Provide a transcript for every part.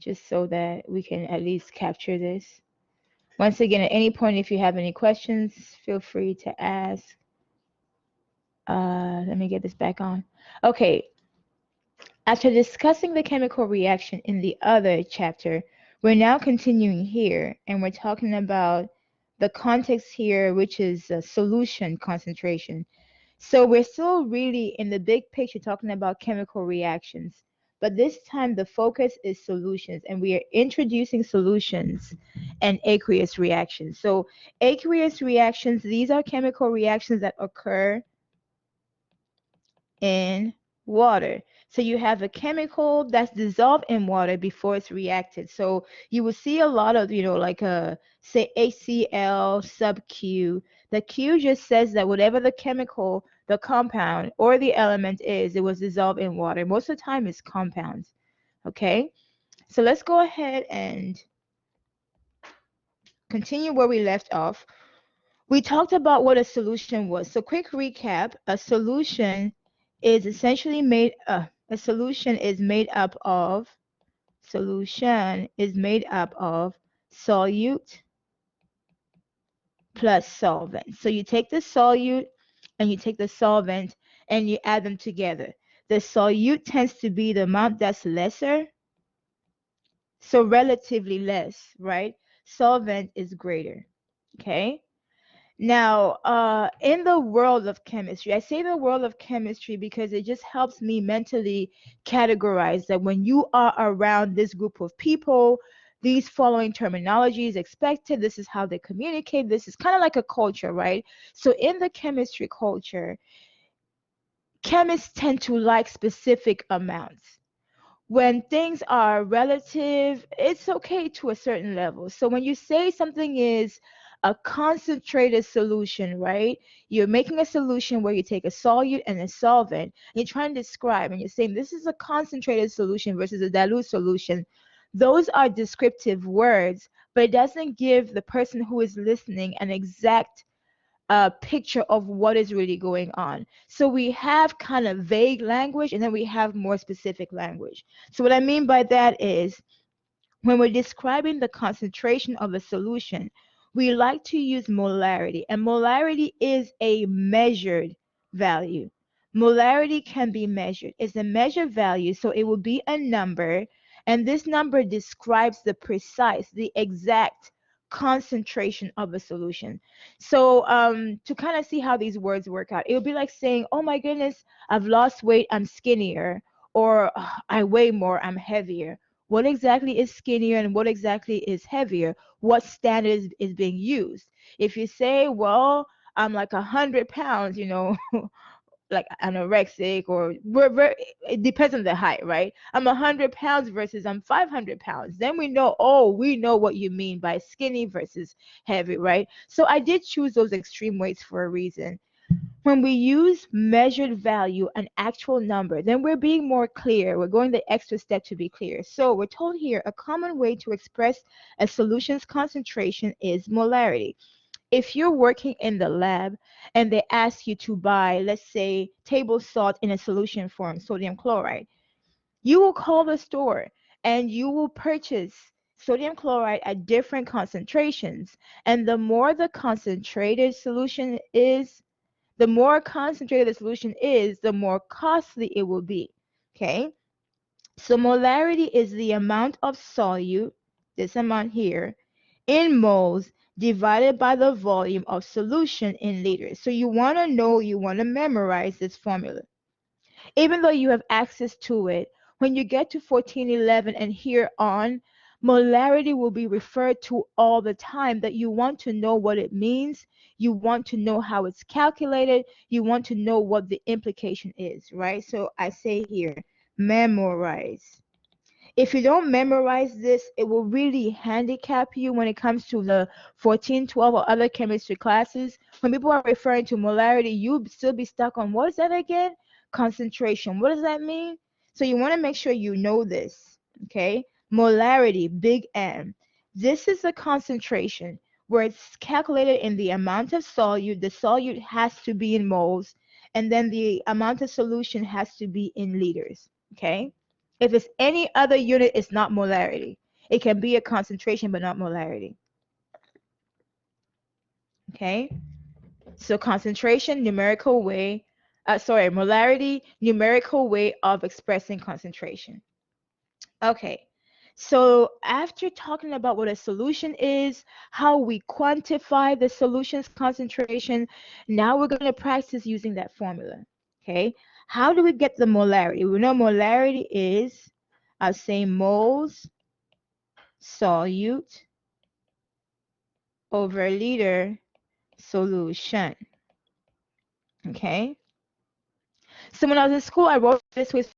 just so that we can at least capture this. Once again, at any point, if you have any questions, feel free to ask. Let me get this back on. Okay, after discussing the chemical reaction in the other chapter, we're now continuing here, and we're talking about the context here, which is solution concentration. So we're still really in the big picture talking about chemical reactions, but this time the focus is solutions, and we are introducing solutions and aqueous reactions. So aqueous reactions, these are chemical reactions that occur in water. So you have a chemical that's dissolved in water before it's reacted. So you will see a lot of, like say HCl sub Q. The Q just says that whatever the chemical, the compound, or the element is, it was dissolved in water. Most of the time it's compounds. Okay? So let's go ahead and continue where we left off. We talked about what a solution was. So quick recap, a solution is essentially a solution is made up of solute plus solvent. So you take the solute and you take the solvent and you add them together. The solute tends to be the amount that's lesser, so relatively less, right? Solvent is greater. Okay. Now, in the world of chemistry, I say the world of chemistry because it just helps me mentally categorize that when you are around this group of people, these following terminology is expected. This is how they communicate. This is kind of like a culture, right? So in the chemistry culture, chemists tend to like specific amounts. When things are relative, it's okay to a certain level. So when you say something is a concentrated solution, right? You're making a solution where you take a solute and a solvent, and you're trying to describe, and you're saying this is a concentrated solution versus a dilute solution. Those are descriptive words, but it doesn't give the person who is listening an exact picture of what is really going on. So we have kind of vague language and then we have more specific language. So what I mean by that is when we're describing the concentration of a solution, we like to use molarity, and molarity is a measured value. Molarity can be measured. It's a measured value, so it will be a number, and this number describes the precise, the exact concentration of a solution. So to kind of see how these words work out, it would be like saying, oh my goodness, I've lost weight, I'm skinnier, or I weigh more, I'm heavier. What exactly is skinnier and what exactly is heavier? What standard is being used? If you say, well, I'm like 100 pounds, like anorexic, or it depends on the height, right? I'm 100 pounds versus I'm 500 pounds. Then we know what you mean by skinny versus heavy, right? So I did choose those extreme weights for a reason. When we use measured value, an actual number, then we're being more clear. We're going the extra step to be clear. So we're told here a common way to express a solution's concentration is molarity. If you're working in the lab and they ask you to buy, let's say, table salt in a solution form, sodium chloride, you will call the store and you will purchase sodium chloride at different concentrations. And the more the concentrated solution is, the more concentrated the solution is, the more costly it will be. Okay? So molarity is the amount of solute, this amount here, in moles divided by the volume of solution in liters. So you want to know, you want to memorize this formula. Even though you have access to it, when you get to 1411 and here on, molarity will be referred to all the time, that you want to know what it means, you want to know how it's calculated, you want to know what the implication is, right? So I say here, memorize. If you don't memorize this, it will really handicap you when it comes to the 14, 12, or other chemistry classes. When people are referring to molarity, you'll still be stuck on, what is that again? Concentration. What does that mean? So you want to make sure you know this, okay? Molarity, big M. This is a concentration where it's calculated in the amount of solute. The solute has to be in moles, and then the amount of solution has to be in liters, okay? If it's any other unit, it's not molarity. It can be a concentration, but not molarity. Okay? So concentration, numerical way, molarity, numerical way of expressing concentration. Okay. So after talking about what a solution is, how we quantify the solution's concentration, now we're going to practice using that formula. Okay. How do we get the molarity? We know molarity is, I'll say moles solute over liter solution. Okay. So when I was in school, I wrote this with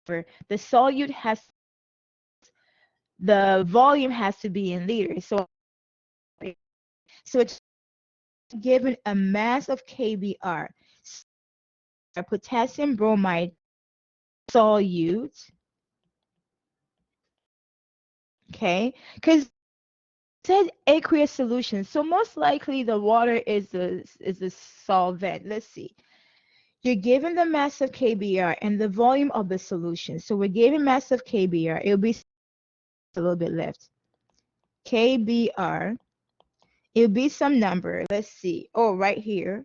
the solute has, the volume has to be in liters. So it's given a mass of KBr, a potassium bromide solute, okay? Because it said aqueous solution, so most likely the water is the solvent. Let's see. You're given the mass of KBr and the volume of the solution. So we're given mass of KBr. It'll be a little bit left. KBr. It'll be some number. Let's see. Oh, right here.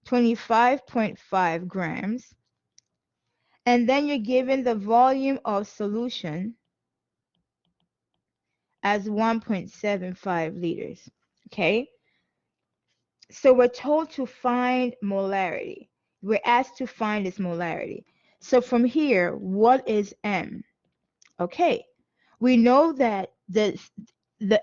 25.5 grams. And then you're given the volume of solution as 1.75 liters. Okay? So we're told to find molarity. We're asked to find this molarity. So from here, what is M? Okay. We know that the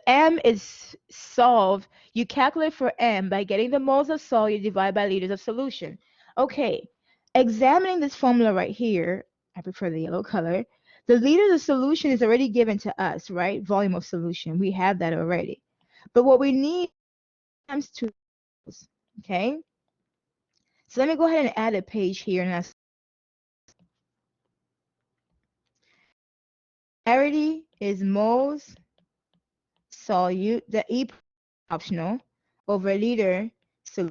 M is solved. You calculate for M by getting the moles of solute divided by liters of solution. Okay. Examining this formula right here, I prefer the yellow color. The liters of solution is already given to us, right? Volume of solution. We have that already. But what we need times 2. Okay. So let me go ahead and add a page here. And molarity is moles solute, the E optional, over liter. So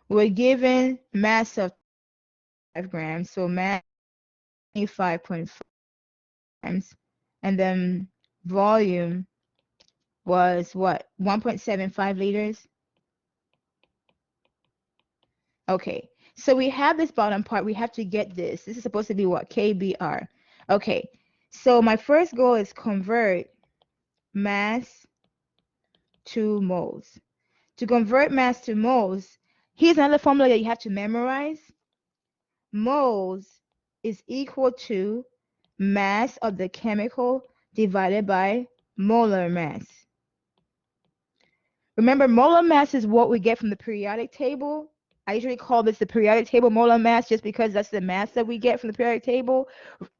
we're given mass of 5 grams. So mass 25.5 grams. And then volume was what? 1.75 liters. Okay, so we have this bottom part. We have to get this. This is supposed to be what? KBr. Okay, so my first goal is convert mass to moles. To convert mass to moles, here's another formula that you have to memorize. Moles is equal to mass of the chemical divided by molar mass. Remember, molar mass is what we get from the periodic table. I usually call this the periodic table molar mass just because that's the mass that we get from the periodic table,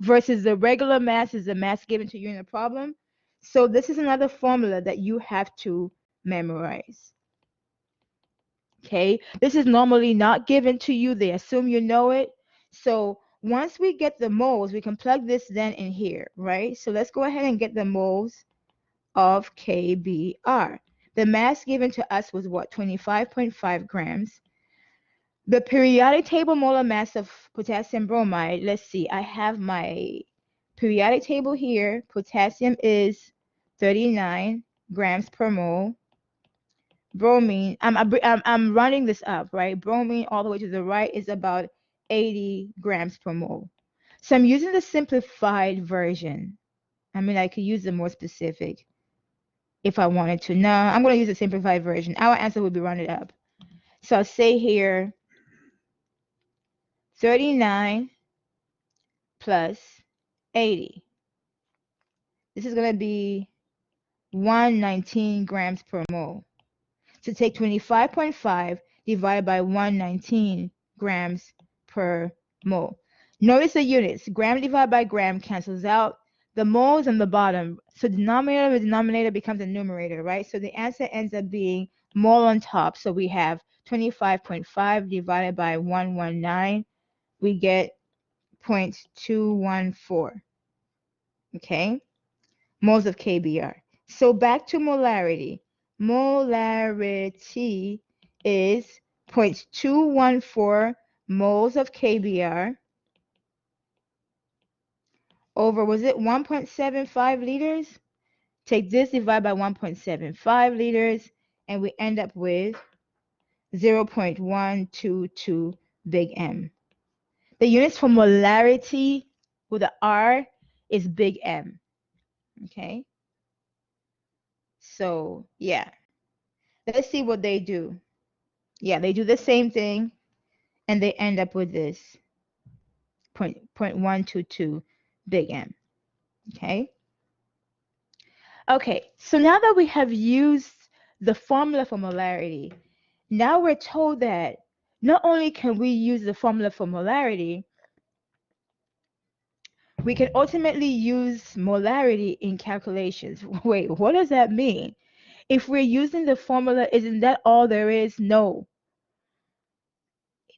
versus the regular mass is the mass given to you in the problem. So this is another formula that you have to memorize. Okay, this is normally not given to you. They assume you know it. So once we get the moles, we can plug this then in here, right? So let's go ahead and get the moles of KBr. The mass given to us was what? 25.5 grams. The periodic table molar mass of potassium bromide, let's see, I have my periodic table here. Potassium is 39 grams per mole. Bromine, I'm running this up, right? Bromine all the way to the right is about 80 grams per mole. So I'm using the simplified version. I mean, I could use the more specific if I wanted to. No, I'm going to use the simplified version. Our answer would be rounded up. So I'll say here 39 plus 80. This is going to be 119 grams per mole. So take 25.5 divided by 119 grams per mole. Notice the units. Gram divided by gram cancels out. The moles on the bottom. So denominator with denominator becomes a numerator, right? So the answer ends up being mole on top. So we have 25.5 divided by 119. We get 0.214. Okay? Moles of KBr. So back to molarity. Molarity is 0.214 moles of KBr over, was it 1.75 liters? Take this, divide by 1.75 liters, and we end up with 0.122 big M. The units for molarity with the R is big M. Okay. So, yeah. Let's see what they do. Yeah, they do the same thing, and they end up with this 0.122 big M. Okay. Okay, so now that we have used the formula for molarity, now we're told that not only can we use the formula for molarity, we can ultimately use molarity in calculations. Wait, what does that mean? If we're using the formula, isn't that all there is? No.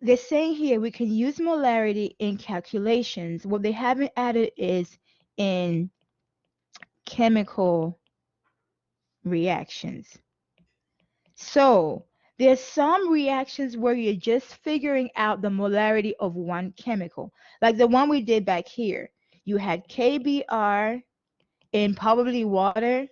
They're saying here we can use molarity in calculations. What they haven't added is in chemical reactions. So there's some reactions where you're just figuring out the molarity of one chemical, like the one we did back here. You had KBr in probably water.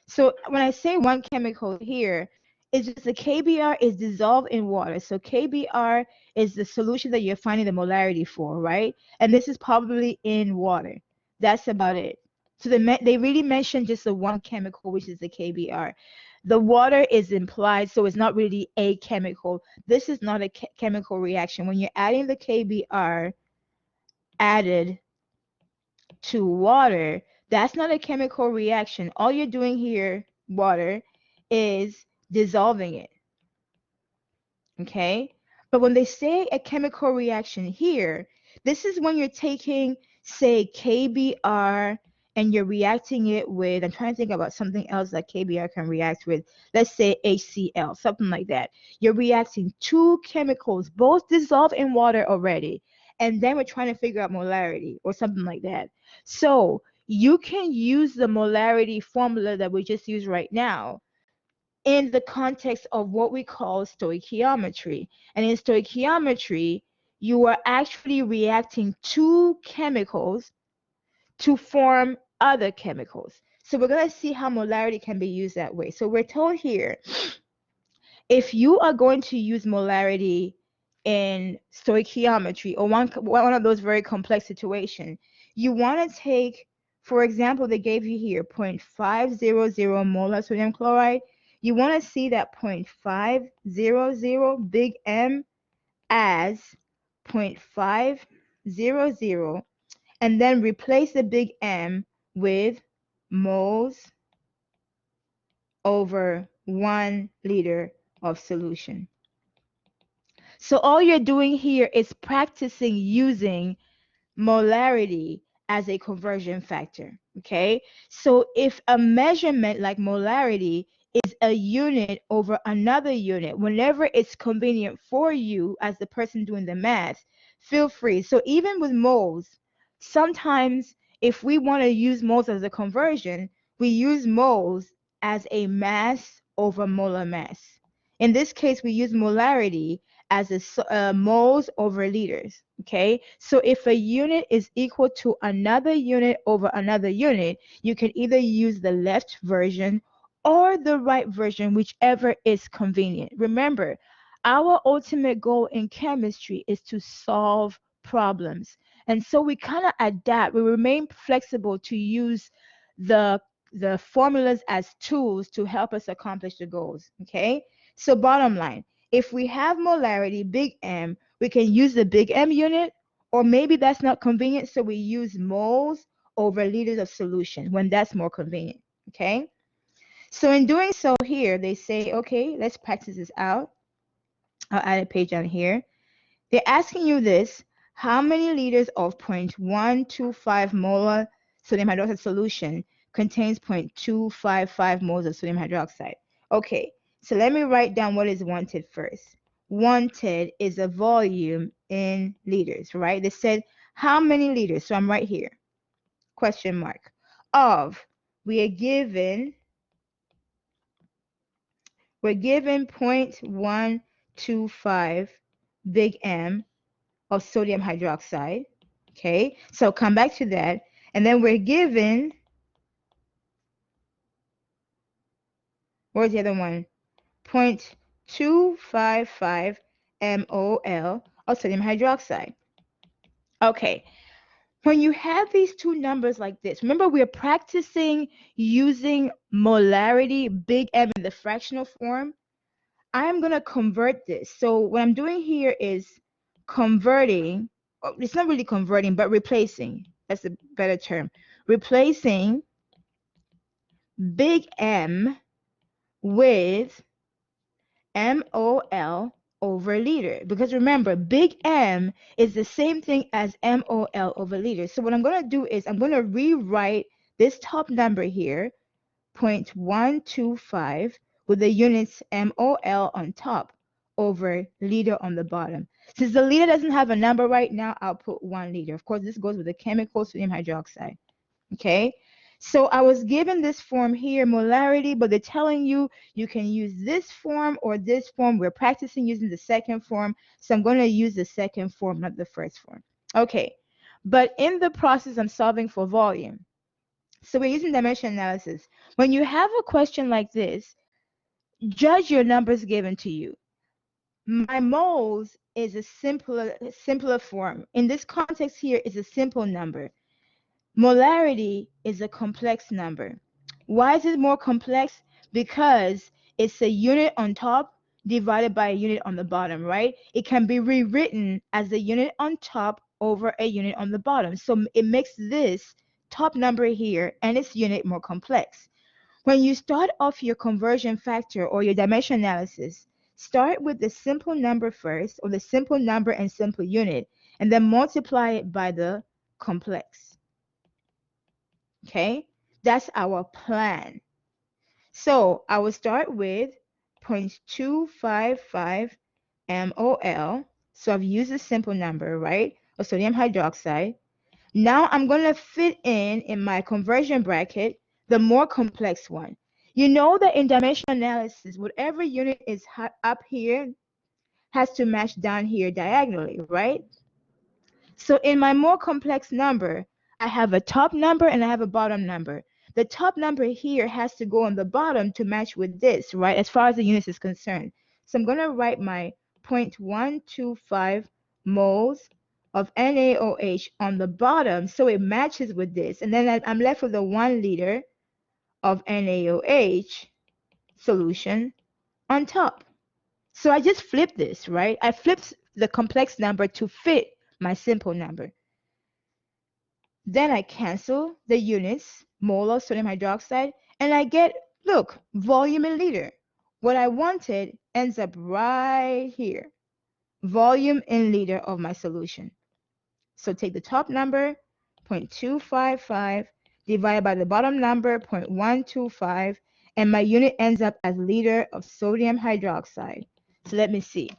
So when I say one chemical here, it's just the KBr is dissolved in water. So KBr is the solution that you're finding the molarity for, right? And this is probably in water. That's about it. So they really mentioned just the one chemical, which is the KBr. The water is implied, so it's not really a chemical. This is not a chemical reaction. When you're adding the KBr added to water, that's not a chemical reaction. All you're doing here, water, is dissolving it. Okay? But when they say a chemical reaction here, this is when you're taking, say, KBr and you're reacting it with, I'm trying to think about something else that KBr can react with, let's say HCl, something like that. You're reacting two chemicals, both dissolved in water already, and then we're trying to figure out molarity or something like that. So you can use the molarity formula that we just used right now in the context of what we call stoichiometry. And in stoichiometry, you are actually reacting two chemicals to form other chemicals. So we're going to see how molarity can be used that way. So we're told here, if you are going to use molarity in stoichiometry or one of those very complex situations, you want to take, for example, they gave you here 0.500 molar sodium chloride. You want to see that 0.500 big M as 0.500 and then replace the big M with moles over 1 liter of solution. So all you're doing here is practicing using molarity as a conversion factor, okay? So if a measurement like molarity is a unit over another unit, whenever it's convenient for you as the person doing the math, feel free. So even with moles, sometimes if we want to use moles as a conversion, we use moles as a mass over molar mass. In this case, we use molarity as a moles over liters, okay? So if a unit is equal to another unit over another unit, you can either use the left version or the right version, whichever is convenient. Remember, our ultimate goal in chemistry is to solve problems. And so we kind of adapt, we remain flexible to use the formulas as tools to help us accomplish the goals, okay? So bottom line, if we have molarity, big M, we can use the big M unit, or maybe that's not convenient, so we use moles over liters of solution when that's more convenient, okay? So in doing so here, they say, okay, let's practice this out. I'll add a page on here. They're asking you this, how many liters of 0.125 molar sodium hydroxide solution contains 0.255 moles of sodium hydroxide? Okay, so let me write down what is wanted first. Wanted is a volume in liters, right? They said how many liters? So I'm right here. Question mark. Of, we're given 0.125 big M of sodium hydroxide. Okay, so come back to that. And then we're given, where's the other one? 0.255 mol of sodium hydroxide. Okay, when you have these two numbers like this, remember we're practicing using molarity, big M in the fractional form. I'm going to convert this. So what I'm doing here is converting, it's not really converting, but replacing. That's a better term. Replacing big M with MOL over liter. Because remember, big M is the same thing as MOL over liter. So what I'm going to do is I'm going to rewrite this top number here, 0.125, with the units MOL on top over liter on the bottom. Since the liter doesn't have a number right now, I'll put 1 liter. Of course, this goes with the chemical sodium hydroxide. Okay, so I was given this form here, molarity, but they're telling you you can use this form or this form. We're practicing using the second form, so I'm going to use the second form, not the first form. Okay, but in the process, I'm solving for volume. So we're using dimension analysis. When you have a question like this, judge your numbers given to you. My moles is a simpler form. In this context here is a simple number. Molarity is a complex number. Why is it more complex? Because it's a unit on top divided by a unit on the bottom, right? It can be rewritten as a unit on top over a unit on the bottom. So it makes this top number here and its unit more complex. When you start off your conversion factor or your dimension analysis, start with the simple number first, or the simple number and simple unit, and then multiply it by the complex. Okay, that's our plan. So I will start with 0.255 mol. So I've used a simple number, right, of sodium hydroxide. Now I'm going to fit in my conversion bracket the more complex one. You know that in dimension analysis, whatever unit is up here has to match down here diagonally, right? So in my more complex number, I have a top number and I have a bottom number. The top number here has to go on the bottom to match with this, right, as far as the units is concerned. So I'm going to write my 0.125 moles of NaOH on the bottom so it matches with this. And then I'm left with a 1 liter of NaOH solution on top. So I just flipped this, right? I flipped the complex number to fit my simple number. Then I cancel the units, mole of sodium hydroxide, and I get, look, volume in liter. What I wanted ends up right here, volume in liter of my solution. So take the top number, 0.255, divided by the bottom number, 0.125, and my unit ends up as liter of sodium hydroxide. So let me see.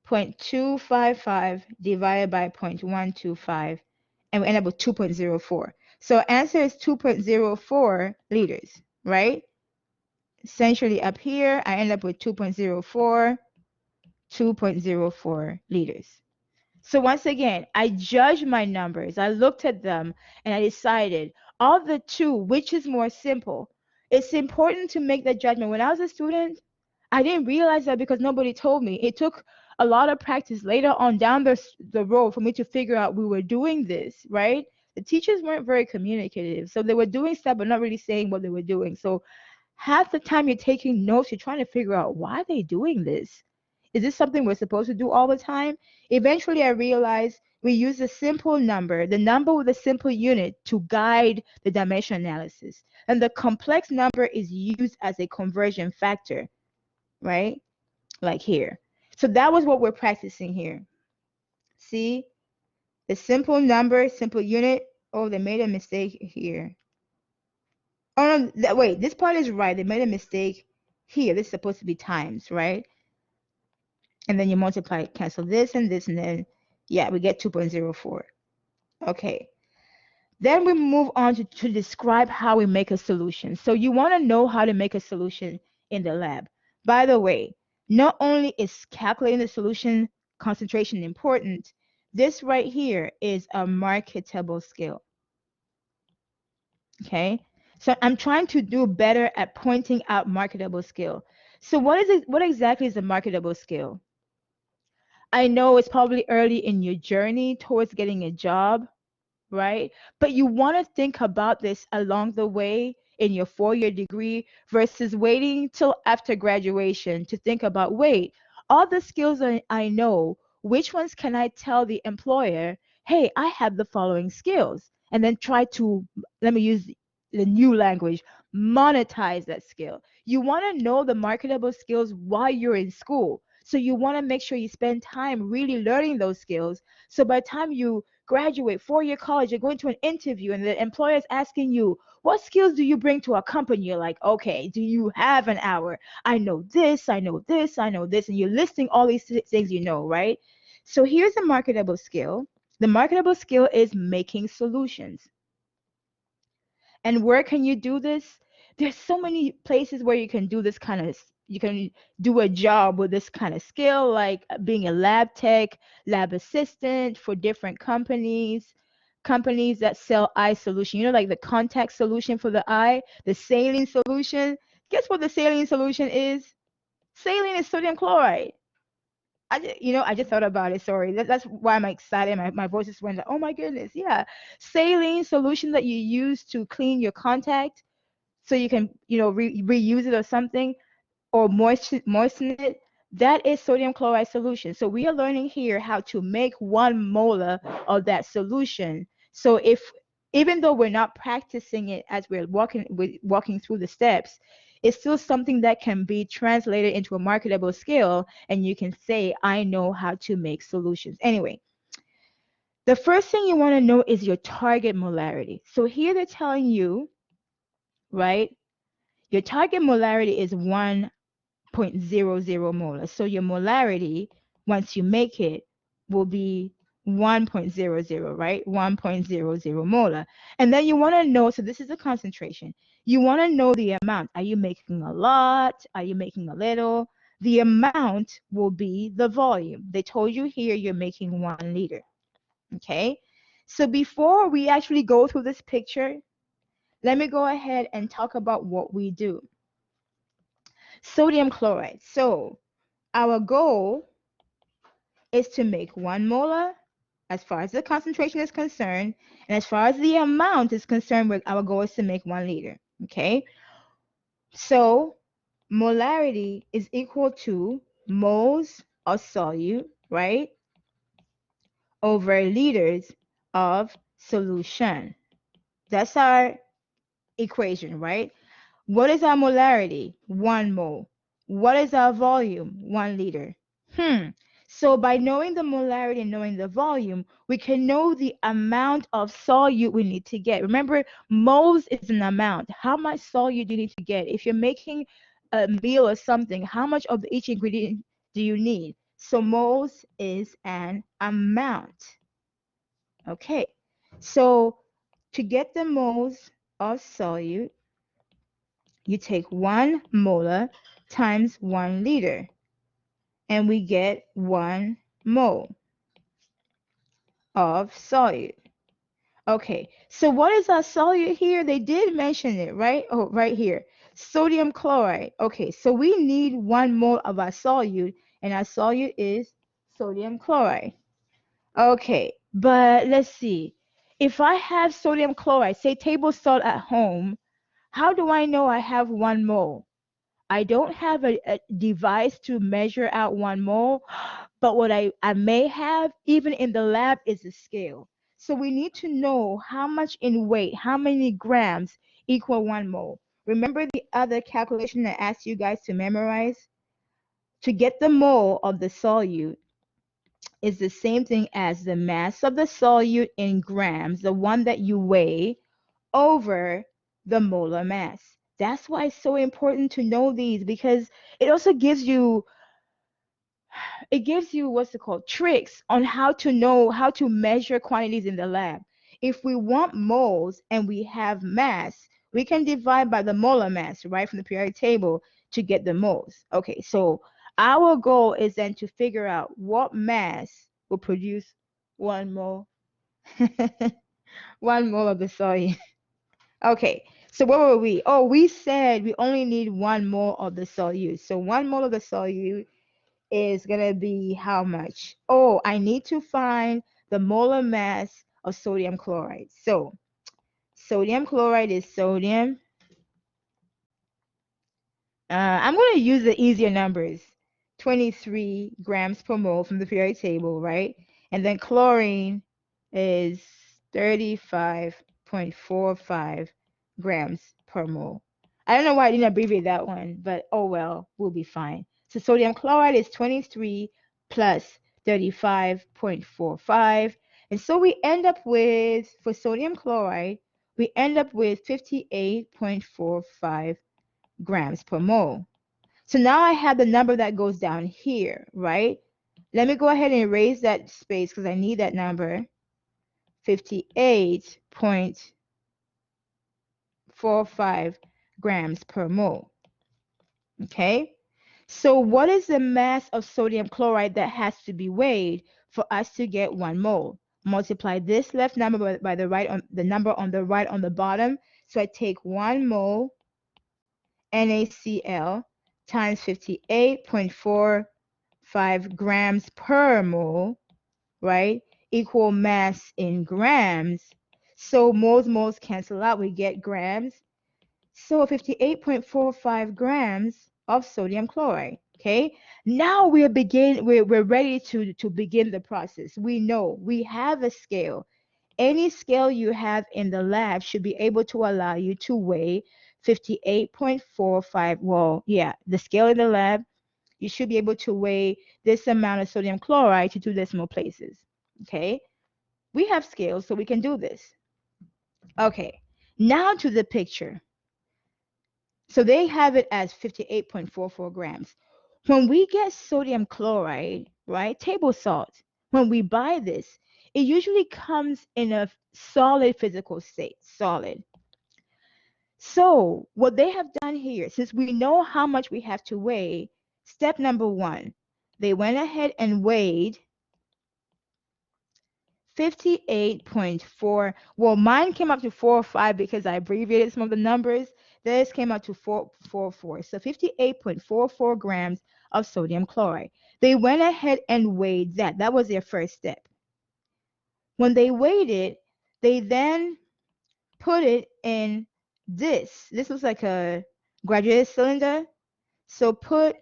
0.255 divided by 0.125, and we end up with 2.04. So answer is 2.04 liters, right? Essentially up here, I end up with 2.04 liters. So once again, I judged my numbers. I looked at them and I decided of the two, which is more simple. It's important to make that judgment. When I was a student, I didn't realize that because nobody told me. It took a lot of practice later on down the road for me to figure out we were doing this, right? The teachers weren't very communicative. So they were doing stuff but not really saying what they were doing. So half the time you're taking notes, you're trying to figure out why are they doing this? Is this something we're supposed to do all the time? Eventually I realized we use a simple number, the number with a simple unit, to guide the dimension analysis. And the complex number is used as a conversion factor, right? Like here. So that was what we're practicing here. See? The simple number, simple unit. Oh, they made a mistake here. Oh, no, wait, this part is right. They made a mistake here. This is supposed to be times, right? And then you multiply, cancel this, and then, yeah, we get 2.04. Okay. Then we move on to describe how we make a solution. So you want to know how to make a solution in the lab. By the way, not only is calculating the solution concentration important, This right here is a marketable skill. Okay. So I'm trying to do better at pointing out marketable skill. So what is it? What exactly is a marketable skill? I know it's probably early in your journey towards getting a job, right? But you want to think about this along the way in your 4 year degree versus waiting till after graduation to think about, wait, all the skills I know, which ones can I tell the employer, hey, I have the following skills? And then try to, let me use the new language, monetize that skill. You want to know the marketable skills while you're in school. So you want to make sure you spend time really learning those skills. So by the time you graduate 4 year college, you're going to an interview and the employer is asking you, what skills do you bring to our company? You're like, okay, do you have an hour? I know this, I know this, I know this. And you're listing all these things you know, right? So here's a marketable skill. The marketable skill is making solutions. And where can you do this? There's so many places where you can do this kind of, you can do a job with this kind of skill, like being a lab tech, lab assistant for different companies, companies that sell eye solution. You know, like the contact solution for the eye, the saline solution. Guess what the saline solution is? Saline is sodium chloride. I just thought about it. Sorry, that's why I'm excited. My voice just went, oh my goodness, yeah. Saline solution that you use to clean your contact, so you can, reuse it or something, or moisten it. That is sodium chloride solution. So we are learning here how to make 1 molar of that solution. So if, even though we're not practicing it as we're walking through the steps, it's still something that can be translated into a marketable skill, and you can say, I know how to make solutions. Anyway, the first thing you want to know is your target molarity. So here they're telling you, right, your target molarity is 1.00 molar. So your molarity, once you make it, will be 1.00, right? 1.00 molar. And then you want to know, so this is the concentration. You want to know the amount. Are you making a lot? Are you making a little? The amount will be the volume. They told you here you're making 1 liter. Okay? So before we actually go through this picture, let me go ahead and talk about what we do. Sodium chloride. So our goal is to make 1 molar as far as the concentration is concerned, and as far as the amount is concerned, our goal is to make 1 liter. Okay, so molarity is equal to moles of solute, right, over liters of solution. That's our equation, right? What is our molarity? 1 mole. What is our volume? 1 liter. So by knowing the molarity and knowing the volume, we can know the amount of solute we need to get. Remember, moles is an amount. How much solute do you need to get? If you're making a meal or something, how much of each ingredient do you need? So moles is an amount. Okay, so to get the moles of solute, you take 1 molar times 1 liter, and we get 1 mole of solute. Okay, so what is our solute here? They did mention it, right? Oh, right here. Sodium chloride. Okay, so we need 1 mole of our solute, and our solute is sodium chloride. Okay, but let's see. If I have sodium chloride, say table salt at home, how do I know I have 1 mole? I don't have a device to measure out 1 mole, but what I may have, even in the lab, is a scale. So we need to know how much in weight, how many grams equal 1 mole. Remember the other calculation I asked you guys to memorize? To get the mole of the solute is the same thing as the mass of the solute in grams, the one that you weigh, over the molar mass. That's why it's so important to know these, because it also gives you what's it called, tricks on how to know how to measure quantities in the lab. If we want moles and we have mass, we can divide by the molar mass, right, from the periodic table to get the moles. Okay, so our goal is then to figure out what mass will produce 1 mole. 1 mole of the solute. Okay, so where were we? Oh, we said we only need 1 mole of the solute. So 1 mole of the solute is going to be how much? Oh, I need to find the molar mass of sodium chloride. So sodium chloride is sodium. I'm going to use the easier numbers. 23 grams per mole from the periodic table, right? And then chlorine is 35.45 grams per mole. I don't know why I didn't abbreviate that one, but oh well, we'll be fine. So sodium chloride is 23 plus 35.45. And so we end up with, for sodium chloride, we end up with 58.45 grams per mole. So now I have the number that goes down here, right? Let me go ahead and erase that space because I need that number. 58.45 grams per mole. Okay? So what is the mass of sodium chloride that has to be weighed for us to get 1 mole? Multiply this left number by the right on the number on the right on the bottom. So I take 1 mole NaCl times 58.45 grams per mole, right? Equal mass in grams. So moles cancel out, we get grams. So 58.45 grams of sodium chloride. Okay, now we're ready to begin the process. We know we have a scale. Any scale you have in the lab should be able to allow you to weigh 58.45. Well, yeah, the scale in the lab, you should be able to weigh this amount of sodium chloride to 2 decimal places. Okay, we have scales, so we can do this. Okay, now to the picture. So they have it as 58.44 grams. When we get sodium chloride, right, table salt, when we buy this, it usually comes in a solid physical state, solid. So what they have done here, since we know how much we have to weigh, step number 1, they went ahead and weighed 58.4. Well, mine came up to 4.5 because I abbreviated some of the numbers. This came out to 4.44. So 58.44 grams of sodium chloride. They went ahead and weighed that. That was their first step. When they weighed it, they then put it in this. This was like a graduated cylinder. So put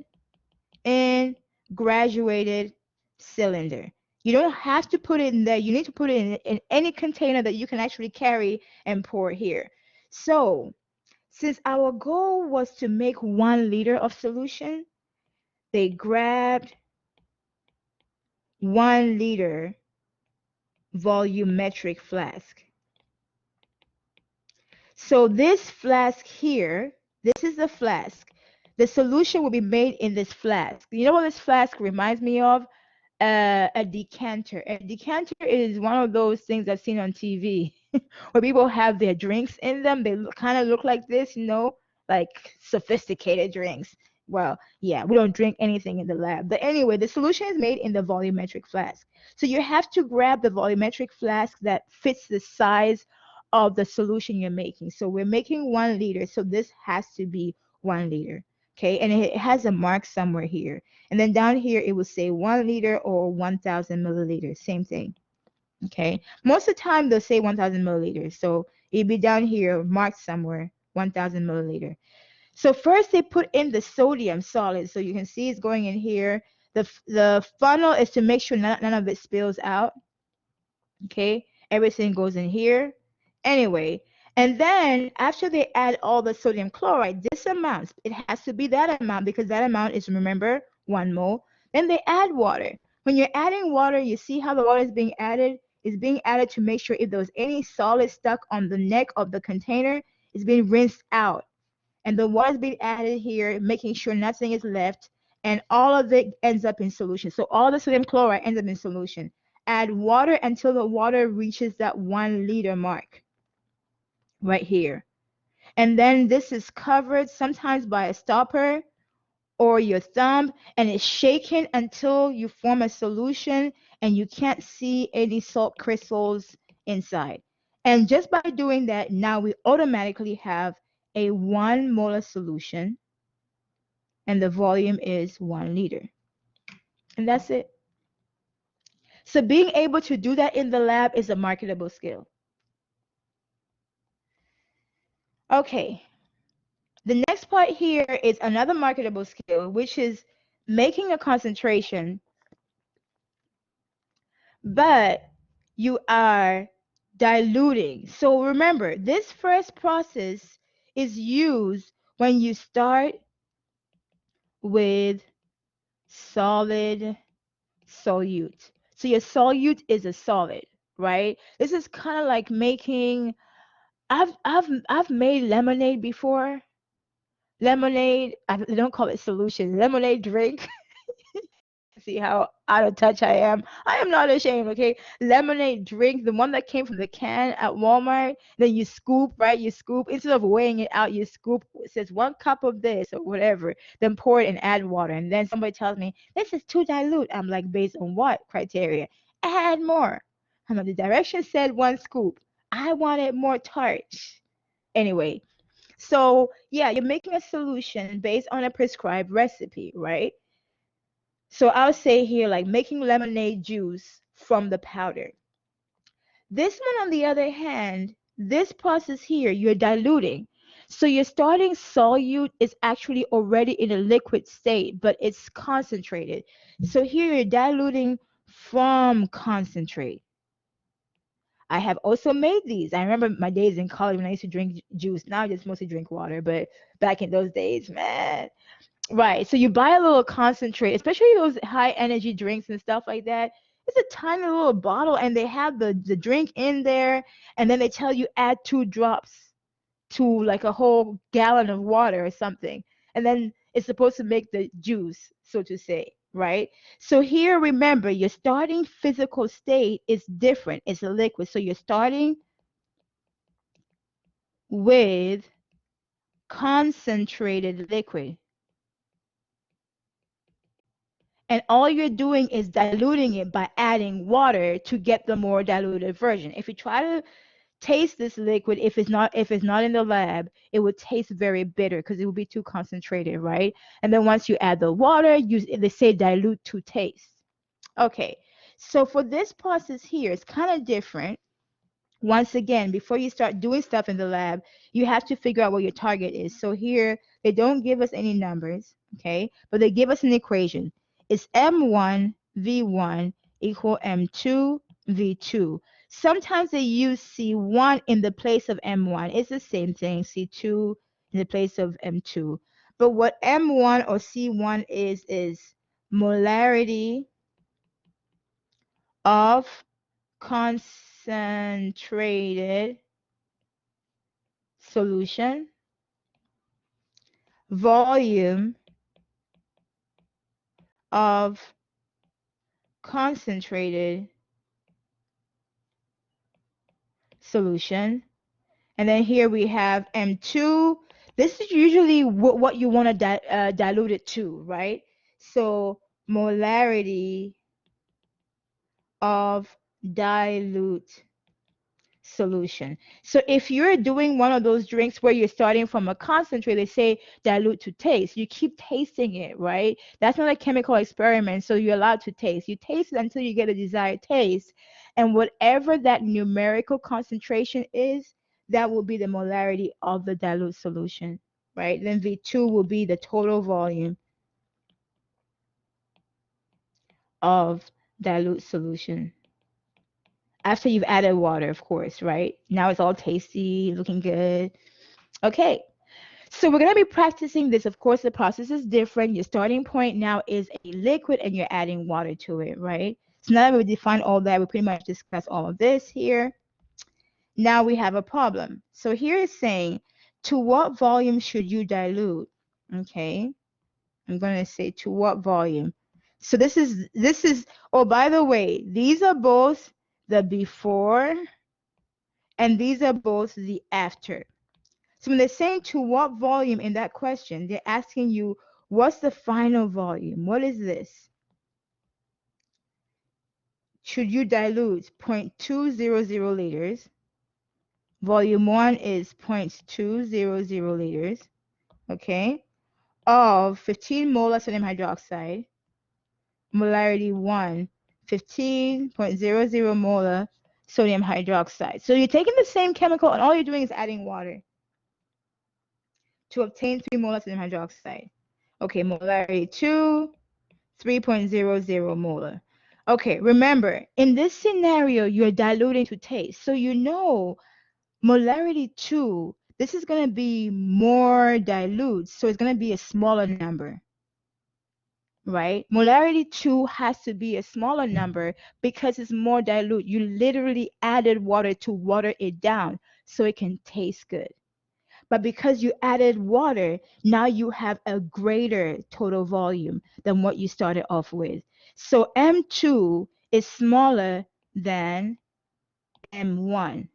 in graduated cylinder. You don't have to put it in there. You need to put it in any container that you can actually carry and pour here. So since our goal was to make 1 liter of solution, they grabbed 1 liter volumetric flask. So this flask here, this is the flask. The solution will be made in this flask. You know what this flask reminds me of? A decanter. A decanter is one of those things I've seen on TV where people have their drinks in them. They kind of look like this, you know, like sophisticated drinks. Well, yeah, we don't drink anything in the lab. But anyway, the solution is made in the volumetric flask. So you have to grab the volumetric flask that fits the size of the solution you're making. So we're making 1 liter. So this has to be 1 liter. Okay, and it has a mark somewhere here. And then down here, it will say 1 liter or 1,000 milliliters, same thing. Okay, most of the time they'll say 1,000 milliliters. So it'll be down here, marked somewhere, 1,000 milliliter. So first they put in the sodium solid. So you can see it's going in here. The funnel is to make sure none of it spills out. Okay, everything goes in here. Anyway, and then after they add all the sodium chloride, this amount, it has to be that amount because that amount is, remember, 1 mole. Then they add water. When you're adding water, you see how the water is being added? It's being added to make sure if there was any solid stuck on the neck of the container, it's being rinsed out. And the water is being added here, making sure nothing is left. And all of it ends up in solution. So all the sodium chloride ends up in solution. Add water until the water reaches that 1 liter mark right here. And then this is covered sometimes by a stopper or your thumb, and it's shaken until you form a solution, and you can't see any salt crystals inside. And just by doing that, now we automatically have a 1 molar solution, and the volume is 1 liter. And that's it. So being able to do that in the lab is a marketable skill. Okay, the next part here is another marketable skill, which is making a concentration, but you are diluting. So remember, this first process is used when you start with solid solute. So your solute is a solid, right? This is kind of like making I've made lemonade before. Lemonade, they don't call it solution. Lemonade drink. See how out of touch I am. I am not ashamed, okay? Lemonade drink, the one that came from the can at Walmart, then you scoop, right? You scoop, instead of weighing it out, you scoop, it says 1 cup of this or whatever, then pour it and add water. And then somebody tells me, this is too dilute. I'm like, based on what criteria? Add more. I'm like, the directions said 1 scoop. I wanted more tart. Anyway, so yeah, you're making a solution based on a prescribed recipe, right? So I'll say here, like making lemonade juice from the powder. This one, on the other hand, this process here, you're diluting. So your starting solute is actually already in a liquid state, but it's concentrated. So here you're diluting from concentrate. I have also made these. I remember my days in college when I used to drink juice. Now I just mostly drink water, but back in those days, man. Right. So you buy a little concentrate, especially those high energy drinks and stuff like that. It's a tiny little bottle and they have the drink in there, and then they tell you add 2 drops to like a whole gallon of water or something. And then it's supposed to make the juice, so to say, right? So here, remember, your starting physical state is different. It's a liquid. So you're starting with concentrated liquid. And all you're doing is diluting it by adding water to get the more diluted version. If you try to taste this liquid, if it's not in the lab, it would taste very bitter because it would be too concentrated, right? And then once you add the water, they say dilute to taste. Okay, so for this process here, it's kind of different. Once again, before you start doing stuff in the lab, you have to figure out what your target is. So here, they don't give us any numbers, okay? But they give us an equation. It's M1 V1 equal M2 V2. Sometimes they use C1 in the place of M1. It's the same thing, C2 in the place of M2. But what M1 or C1 is molarity of concentrated solution, volume of concentrated solution. And then here we have M2. This is usually what you want to dilute it to, right? So molarity of dilute solution. So if you're doing one of those drinks where you're starting from a concentrate, they say dilute to taste. You keep tasting it, right? That's not a chemical experiment, so you're allowed to taste. You taste it until you get a desired taste, and whatever that numerical concentration is, that will be the molarity of the dilute solution, right? Then V2 will be the total volume of dilute solution. After you've added water, of course, right? Now it's all tasty, looking good. Okay, so we're going to be practicing this. Of course, the process is different. Your starting point now is a liquid and you're adding water to it, right? So now that we define all that, we pretty much discussed all of this here. Now we have a problem. So here it's saying, to what volume should you dilute? Okay, I'm going to say to what volume. So this is, oh, by the way, these are both the before and these are both the after. So when they're saying to what volume in that question, they're asking you, what's the final volume? What is this? should you dilute? 0.200 liters. Volume 1 is 0.200 liters, okay, of 15 molar sodium hydroxide, molarity 1, 15.00 molar sodium hydroxide. So you're taking the same chemical and all you're doing is adding water to obtain 3 molar sodium hydroxide. Okay, molarity 2, 3.00 molar. Okay, remember, in this scenario, you're diluting to taste. So you know molarity 2, this is going to be more dilute, so it's going to be a smaller number, right? Molarity 2 has to be a smaller number because it's more dilute. You literally added water to water it down so it can taste good. But because you added water, now you have a greater total volume than what you started off with. So M2 is smaller than M1,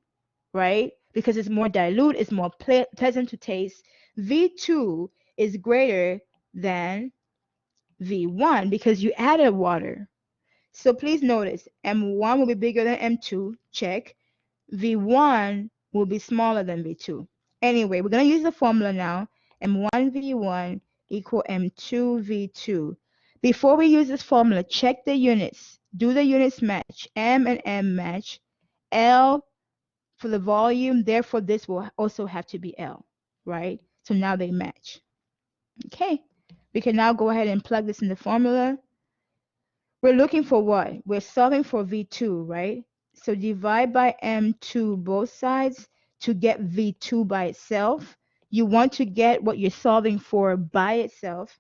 right? Because it's more dilute, it's more pleasant to taste. V2 is greater than V1 because you added water. So please notice M1 will be bigger than M2, check. V1 will be smaller than V2. Anyway, we're going to use the formula now. M1V1 equal M2V2. Before we use this formula, check the units. Do the units match? M and M match. L for the volume, therefore this will also have to be L, right? So now they match. Okay, we can now go ahead and plug this in the formula. We're looking for what? We're solving for V2, right? So divide by M2 both sides to get V2 by itself. You want to get what you're solving for by itself.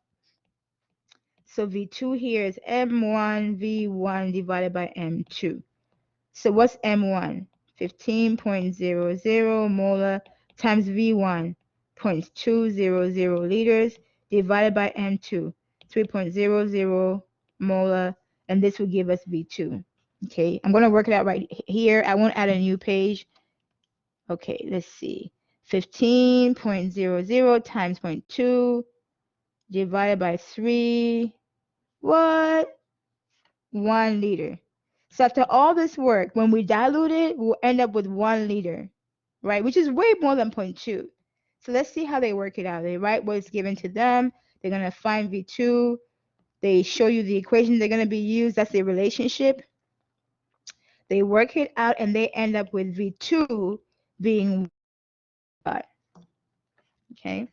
So V2 here is M1 V1 divided by M2. So what's M1? 15.00 molar times V1, 0.200 liters divided by M2, 3.00 molar, and this will give us V2. Okay, I'm going to work it out right here. I won't add a new page. Okay, let's see. 15.00 times 0.2 divided by 3. What? 1 liter. So after all this work, when we dilute it, we'll end up with 1 liter, right? Which is way more than 0.2. So let's see how they work it out. They write what's given to them. They're going to find V2. They show you the equation they're going to be used. That's the relationship. They work it out and they end up with V2 being 5. Okay.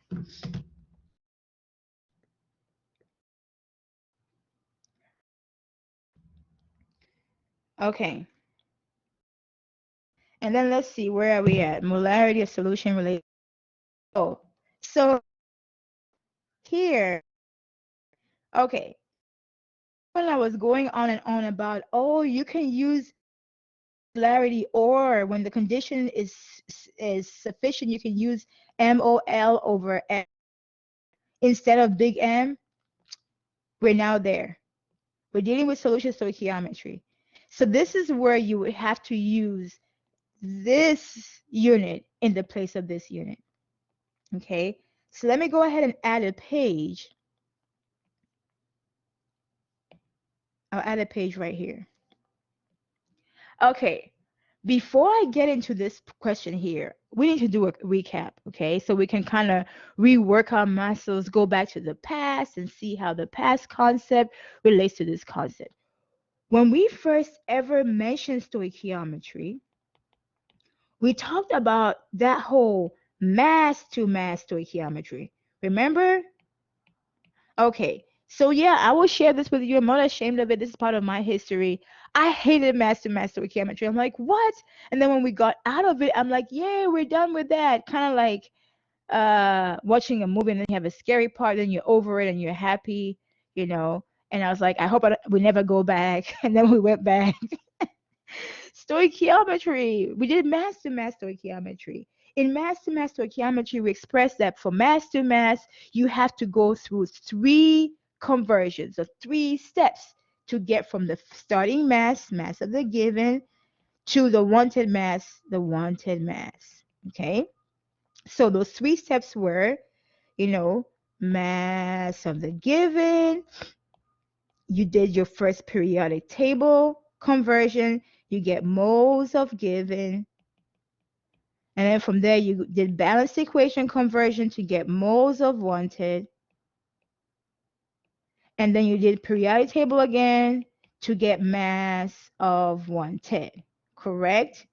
Okay. And then let's see, where are we at? Molarity of solution related. Oh, so here, okay. When I was going on and on about, oh, you can use molarity, or when the condition is sufficient, you can use MOL over M instead of big M. We're now there. We're dealing with solution stoichiometry. So this is where you would have to use this unit in the place of this unit. Okay, so let me go ahead and add a page. I'll add a page right here. Okay, before I get into this question here, we need to do a recap, okay? So we can kind of rework our muscles, go back to the past and see how the past concept relates to this concept. When we first ever mentioned stoichiometry, we talked about that whole mass to mass stoichiometry. Remember? Okay. So yeah, I will share this with you. I'm not ashamed of it. This is part of my history. I hated mass to mass stoichiometry. I'm like, what? And then when we got out of it, I'm like, yeah, we're done with that. Kind of like watching a movie and then you have a scary part, then you're over it and you're happy, you know. And I was like, I hope we never go back. And then we went back. Stoichiometry. We did mass to mass stoichiometry. In mass to mass stoichiometry, we express that for mass to mass, you have to go through 3 conversions, or 3 steps to get from the starting mass, mass of the given, to the wanted mass, the wanted mass. Okay? So those 3 steps were, mass of the given. You did your first periodic table. conversion, you get moles of given. And then from there, you did balanced equation conversion to get moles of wanted. And then you did periodic table again to get mass of wanted. Correct?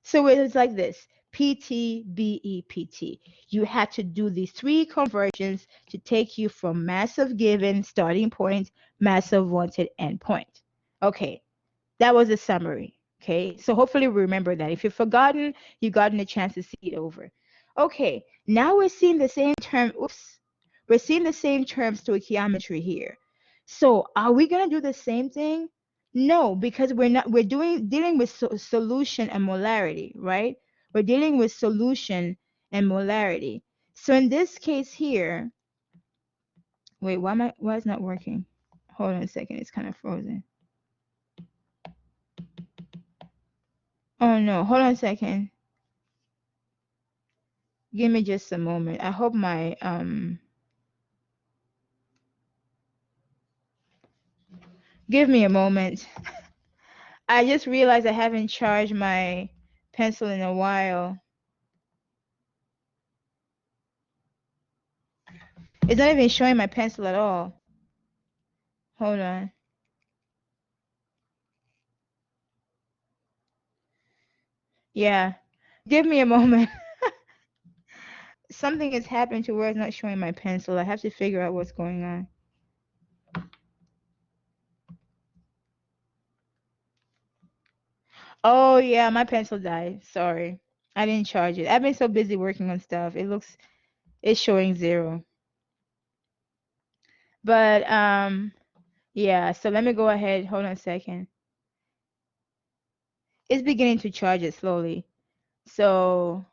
So it is like this. PT, BE, PT. You had to do these 3 conversions to take you from mass of given starting point, mass of wanted endpoint. Okay, that was a summary. Okay, so hopefully remember that. If you've forgotten, you've gotten a chance to see it over. Okay, now we're seeing the same term. Oops, we're seeing the same term stoichiometry here. So are we gonna do the same thing? No, because we're not. We're dealing with solution and molarity, right? We're dealing with solution and molarity. So in this case here, wait, why is it not working? Hold on a second, it's kind of frozen. Oh no, hold on a second. Give me just a moment. I hope my give me a moment. I just realized I haven't charged my pencil in a while. It's not even showing my pencil at all. Hold on. Yeah. Give me a moment. Something has happened to where it's not showing my pencil. I have to figure out what's going on. Oh yeah, my pencil died. Sorry. I didn't charge it. I've been so busy working on stuff. It's showing 0. But yeah, so let me go ahead. Hold on a second. It's beginning to charge it slowly. So